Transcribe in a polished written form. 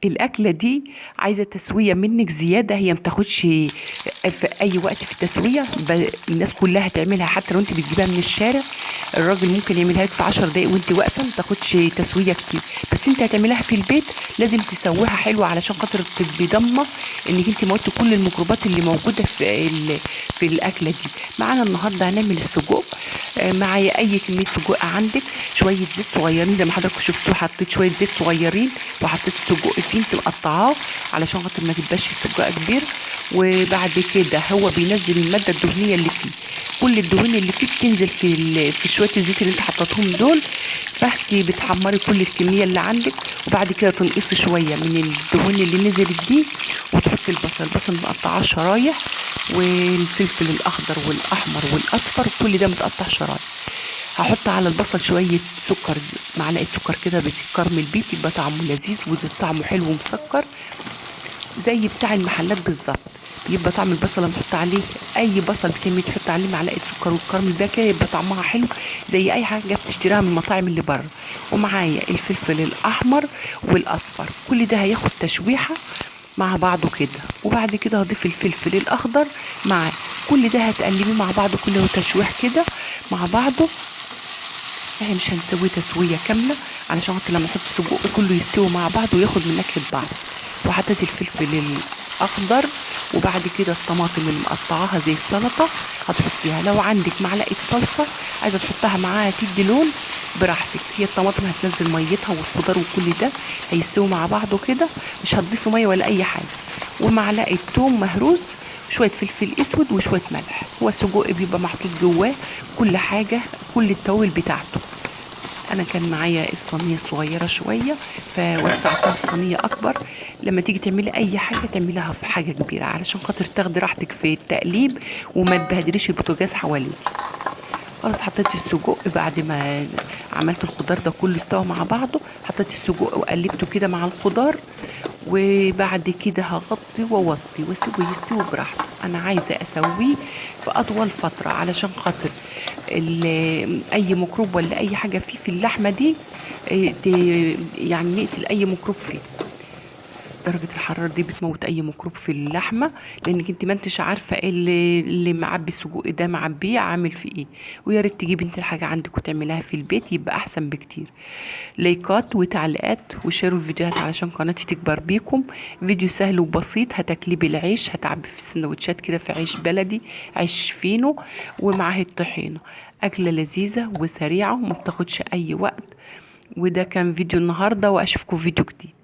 الاكله دي عايزه تسويه منك زياده، هي ما بتاخدش في اي وقت في التسويه. الناس كلها تعملها حتى لو انت بتجيبها من الشارع. الراجل ممكن يعملها لك في 10 دقايق وانت واقفه، ما تاخدش تسويه كتير. بس انت هتعملها في البيت لازم تسويها حلوه علشان خاطر تبقي ضامنه انك انت موتي كل الميكروبات اللي موجوده في الاكله دي. معانا النهارده هنعمل السجق. معايا اي كميه سجق عندك، شويه زيت صغيرين زي ما حضراتكم شفتوا، حطيت شويه زيت صغيرين وحطيت السجق فيه انت مقطعاه علشان خاطر ما تبقاش السجق كبير. وبعد كده هو بينزل الماده الدهنيه اللي فيه، كل الدهون اللي فيه بتنزل في شويه الزيت اللي انت حطيتهم دول. فانت بتحمري كل الكميه اللي عندك، وبعد كده تنقصي شويه من الدهون اللي نزلت دي، وتحطي البصل مقطعاه شرايح، والفلفل الاخضر والاحمر والاصفر كل ده متقطع شرايح. هحط على البصل شويه سكر، معلقه سكر كده بتكرمل بيه، يبقى طعمه لذيذ وطعمه حلو ومسكر زي بتاع المحلات بالظبط. يبقى طعم البصل لما تحط عليه اي بصل بتعمل تحط عليه معلقه سكر والكراميل ده كده، يبقى طعمها حلو زي اي حاجه بتشتريها من المطاعم اللي بره. ومعايا الفلفل الاحمر والاصفر، كل ده هياخد تشويحه مع بعضه كده. وبعد كده هضيف الفلفل الاخضر مع كل ده، هتقلبيه مع بعضه كله تشويح كده مع بعضه. احنا مش هنسوي تسويه كامله علشان خاطر لما نحط السجق كله يستوي مع بعض وياخد من نكهه بعض. وحطيت الفلفل الاخضر، وبعد كده الطماطم اللي مقطعاها زي السلطه هتحطيها. لو عندك معلقه صلصه عايزه تحطها معاها تدي لون براحتك. هي الطماطم هتنزل ميتها والخضار وكل ده هيستوي مع بعضه كده، مش هتضيفي ميه ولا اي حاجه. ومعلقه توم مهروس، شويه فلفل اسود وشويه ملح. هو السجق بيبقى محطوط جواه كل حاجه، كل التوابل بتاعته. انا كان معايا الصينيه الصغيره شويه فوسعتها في صينيه اكبر. لما تيجي تعملي اي حاجه تعمليها في حاجه كبيره علشان خاطر تاخدي راحتك في التقليب وما تبهدليش البوتاجاز حواليك. خلاص حطيت السجق بعد ما عملت الخضار ده كله استوى مع بعضه. حطيت السجق وقلبته كده مع الخضار، وبعد كده هغطي واوطي واسيبه يستوي براحته. انا عايزه اسويه في اطول فتره علشان خاطر اي ميكروب ولا اي حاجه فيه في اللحمه دي، يعني نقتل اي ميكروب فيه. درجة الحرارة دي بتموت أي ميكروب في اللحمة، لأنك انت ما انتش عارفة ايه اللي معبي السجق ده معبيه عامل فيه ايه. ويا ريت تجيبي انت الحاجة عندك وتعمليها في البيت، يبقى أحسن بكتير. لايكات وتعليقات وشيروا الفيديوهات علشان قناتي تكبر بيكم. فيديو سهل وبسيط. هتاكليه بالعيش، هتعبي في السندوتشات كده في عيش بلدي، عيش فينو ومعاه الطحينة. أكلة لذيذة وسريعة وما بتاخدش أي وقت. وده كان فيديو النهاردة، وأشوفكم في فيديو جديد.